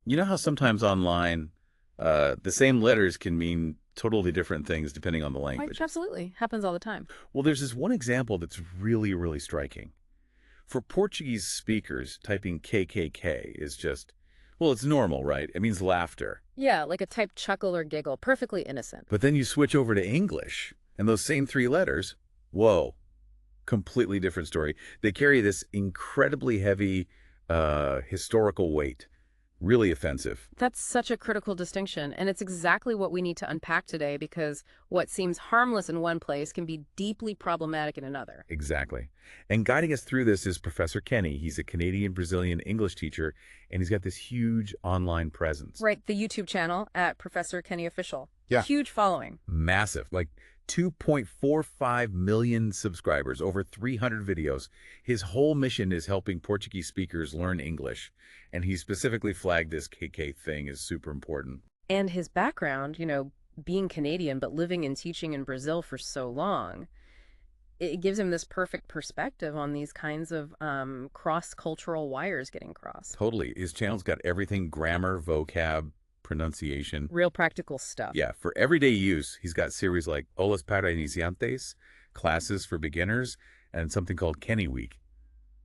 You know how sometimes online, the same letters can mean totally different things depending on the Quite language? absolutely. Happens all the time. Well, there's this one example that's really, really striking. For Portuguese speakers, typing KKK is just, well, it's normal, right? It means laughter. Yeah, like a typed chuckle or giggle, perfectly innocent. But then you switch over to English, and those same three letters, whoa, completely different story. They carry this incredibly heavy historical weight, really offensive. That's such a critical distinction, and it's exactly what we need to unpack today because what seems harmless in one place can be deeply problematic in another. Exactly. And guiding us through this is Professor Kenny. He's a Canadian-Brazilian English teacher, and he's got this huge online presence. Right, the YouTube channel at Professor Kenny Official. Yeah. Huge following. Massive, like 2.45 million subscribers, over 300 videos. His whole mission is helping Portuguese speakers learn English, and he specifically flagged this KK thing as super important. And his background, being Canadian but living and teaching in Brazil for so long, it gives him this perfect perspective on these kinds of cross-cultural wires getting crossed. Totally. His channel's got everything: grammar, vocab, pronunciation. Real practical stuff. Yeah, for everyday use, he's got series like aulas para iniciantes, classes for beginners, and something called Kenny Week.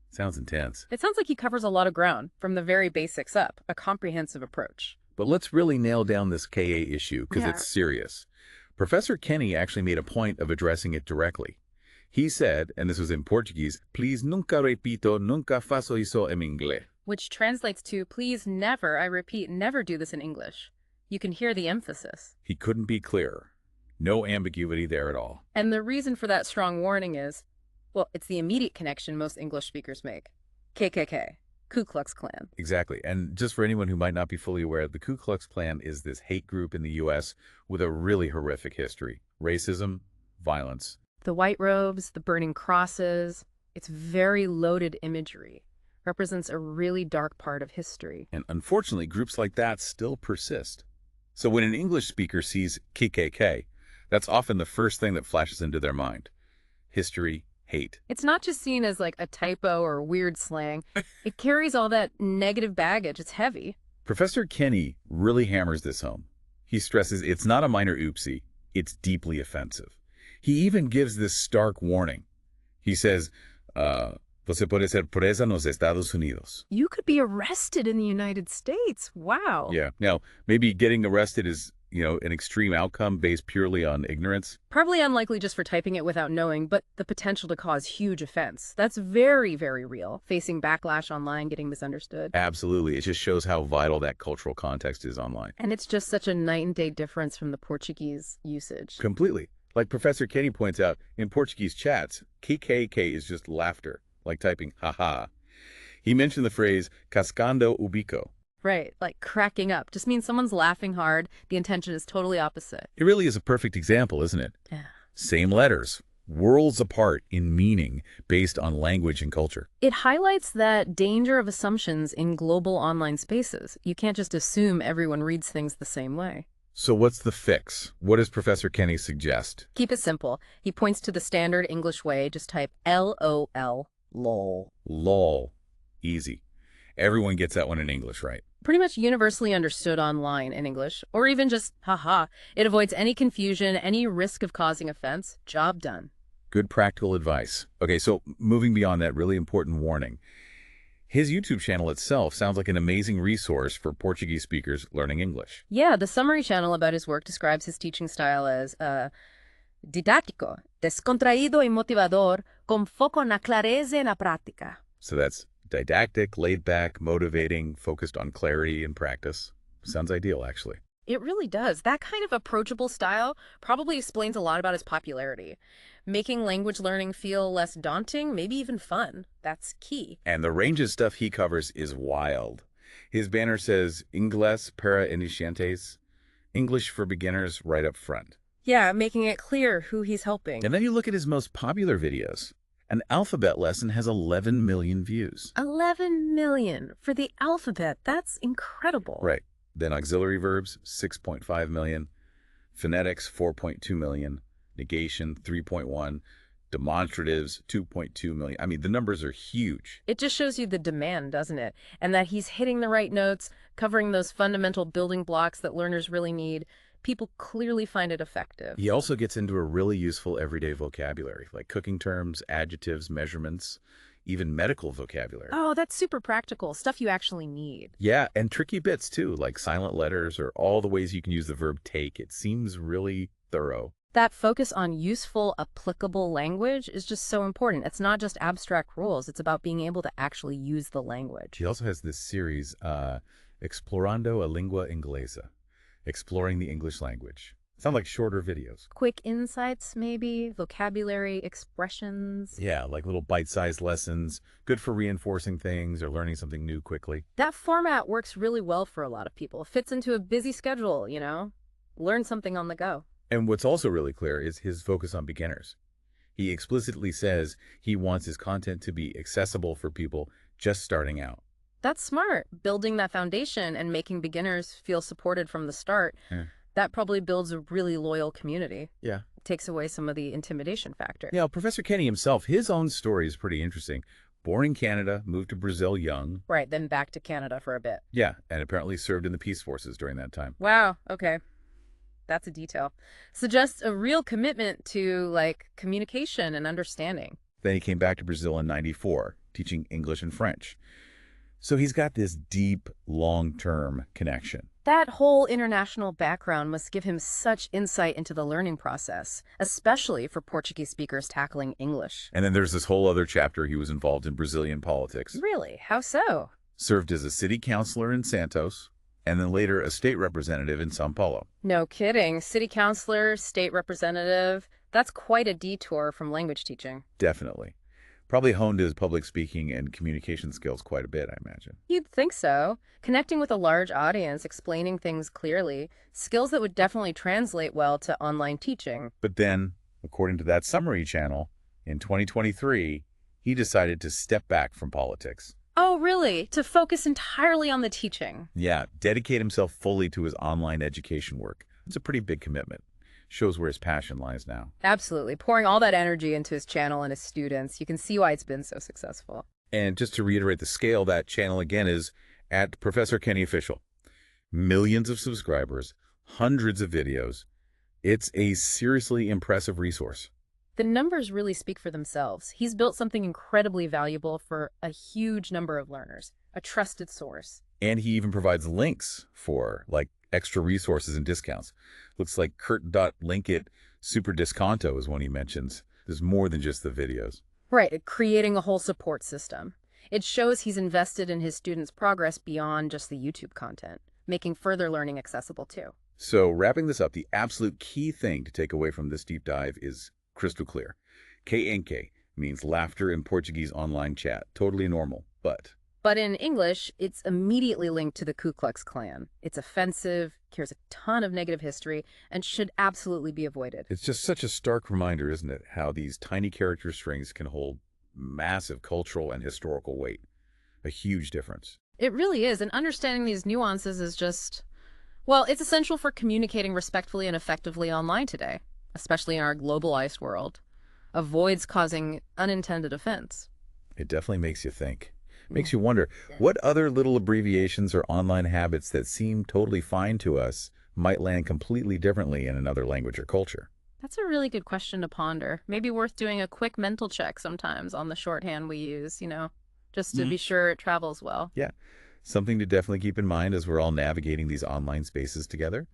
Sounds intense. It sounds like he covers a lot of ground, from the very basics up, a comprehensive approach. But let's really nail down this KA issue, because Yeah. it's serious. Professor Kenny actually made a point of addressing it directly. He said, and this was in Portuguese, "Please nunca repito, nunca faço isso em inglês." Which translates to, please never, I repeat, never do this in English. You can hear the emphasis. He couldn't be clearer. No ambiguity there at all. And the reason for that strong warning is, well, it's the immediate connection most English speakers make. KKK, Ku Klux Klan. Exactly. And just for anyone who might not be fully aware, the Ku Klux Klan is this hate group in the U.S. with a really horrific history. Racism, violence. The white robes, the burning crosses, it's very loaded imagery. Represents a really dark part of history. And unfortunately, groups like that still persist. So when an English speaker sees KKK, that's often the first thing that flashes into their mind. History, hate. It's not just seen as like a typo or weird slang. It carries all that negative baggage. It's heavy. Professor Kenny really hammers this home. He stresses it's not a minor oopsie, it's deeply offensive. He even gives this stark warning. He says, você puede ser presa nos Estados Unidos. You could be arrested in the United States. Wow. Yeah. Now, maybe getting arrested is, an extreme outcome based purely on ignorance. Probably unlikely just for typing it without knowing, but the potential to cause huge offense. That's very, very real. Facing backlash online, getting misunderstood. Absolutely. It just shows how vital that cultural context is online. And it's just such a night and day difference from the Portuguese usage. Completely. Like Professor Kenny points out, in Portuguese chats, KKK is just laughter, like typing haha. He mentioned the phrase cascando o bico. Right, like cracking up. Just means someone's laughing hard. The intention is totally opposite. It really is a perfect example, isn't it? Yeah. Same letters, worlds apart in meaning based on language and culture. It highlights that danger of assumptions in global online spaces. You can't just assume everyone reads things the same way. So what's the fix? What does Professor Kenny suggest? Keep it simple. He points to the standard English way. Just type LOL, lol. LOL. Easy. Everyone gets that one in English, right? Pretty much universally understood online in English, or even just haha. It avoids any confusion, any risk of causing offense. Job done. Good practical advice. Okay, so moving beyond that really important warning. His YouTube channel itself sounds like an amazing resource for Portuguese speakers learning English. Yeah, the summary channel about his work describes his teaching style as didático, descontraído y motivador, com foco na clareza e na prática. So that's didactic, laid back, motivating, focused on clarity and practice. Sounds ideal, actually. It really does. That kind of approachable style probably explains a lot about his popularity. Making language learning feel less daunting, maybe even fun. That's key. And the range of stuff he covers is wild. His banner says inglés para iniciantes, English for beginners, right up front. Yeah, making it clear who he's helping. And then you look at his most popular videos. An alphabet lesson has 11 million views. 11 million for the alphabet. That's incredible. Right. Then auxiliary verbs, 6.5 million. Phonetics, 4.2 million. Negation, 3.1. demonstratives, 2.2 million. I mean, the numbers are huge. It just shows you the demand, doesn't it? And that he's hitting the right notes, covering those fundamental building blocks that learners really need. People clearly find it effective. He also gets into a really useful everyday vocabulary, like cooking terms, adjectives, measurements, even medical vocabulary. Oh, that's super practical, stuff you actually need. Yeah, and tricky bits too, like silent letters or all the ways you can use the verb take. It seems really thorough. That focus on useful, applicable language is just so important. It's not just abstract rules. It's about being able to actually use the language. He also has this series, Explorando a Lingua Inglesa, exploring the English language. Sound like shorter videos. Quick insights, maybe, vocabulary, expressions. Yeah, like little bite-sized lessons, good for reinforcing things or learning something new quickly. That format works really well for a lot of people. It fits into a busy schedule, you know? Learn something on the go. And what's also really clear is his focus on beginners. He explicitly says he wants his content to be accessible for people just starting out. That's smart. Building that foundation and making beginners feel supported from the start. Yeah. That probably builds a really loyal community. Yeah. Takes away some of the intimidation factor. Yeah, Professor Kenny himself, his own story is pretty interesting. Born in Canada, moved to Brazil young. Right, then back to Canada for a bit. Yeah, and apparently served in the peace forces during that time. Wow, okay. That's a detail. Suggests a real commitment to, like, communication and understanding. Then he came back to Brazil in '94, teaching English and French. So he's got this deep, long-term connection. That whole international background must give him such insight into the learning process, especially for Portuguese speakers tackling English. And then there's this whole other chapter. He was involved in Brazilian politics. Really? How so? Served as a city councilor in Santos, and then later a state representative in São Paulo. No kidding. City councilor, state representative. That's quite a detour from language teaching. Definitely. Probably honed his public speaking and communication skills quite a bit, I imagine. You'd think so. Connecting with a large audience, explaining things clearly, skills that would definitely translate well to online teaching. But then, according to that summary channel, in 2023, he decided to step back from politics. Oh, really? To focus entirely on the teaching? Yeah, dedicate himself fully to his online education work. It's a pretty big commitment. Shows where his passion lies now. Absolutely. Pouring all that energy into his channel and his students. You can see why it's been so successful. And just to reiterate the scale, that channel again is at Professor Kenny Official. Millions of subscribers, hundreds of videos. It's a seriously impressive resource. The numbers really speak for themselves. He's built something incredibly valuable for a huge number of learners, a trusted source. And he even provides links for, like, extra resources and discounts. Looks like Kurt.Linkit Super Disconto is one he mentions. There's more than just the videos. Right, creating a whole support system. It shows he's invested in his students' progress beyond just the YouTube content, making further learning accessible too. So wrapping this up, the absolute key thing to take away from this deep dive is crystal clear. Que means laughter in Portuguese online chat. Totally normal, But in English, it's immediately linked to the Ku Klux Klan. It's offensive, carries a ton of negative history, and should absolutely be avoided. it's just such a stark reminder, isn't it, how these tiny character strings can hold massive cultural and historical weight. A huge difference. It really is, and understanding these nuances is just, well, it's essential for communicating respectfully and effectively online today, especially in our globalized world. Avoids causing unintended offense. It definitely makes you think. Makes you wonder, what other little abbreviations or online habits that seem totally fine to us might land completely differently in another language or culture? That's a really good question to ponder. Maybe worth doing a quick mental check sometimes on the shorthand we use, you know, just to be sure it travels well. Yeah, something to definitely keep in mind as we're all navigating these online spaces together.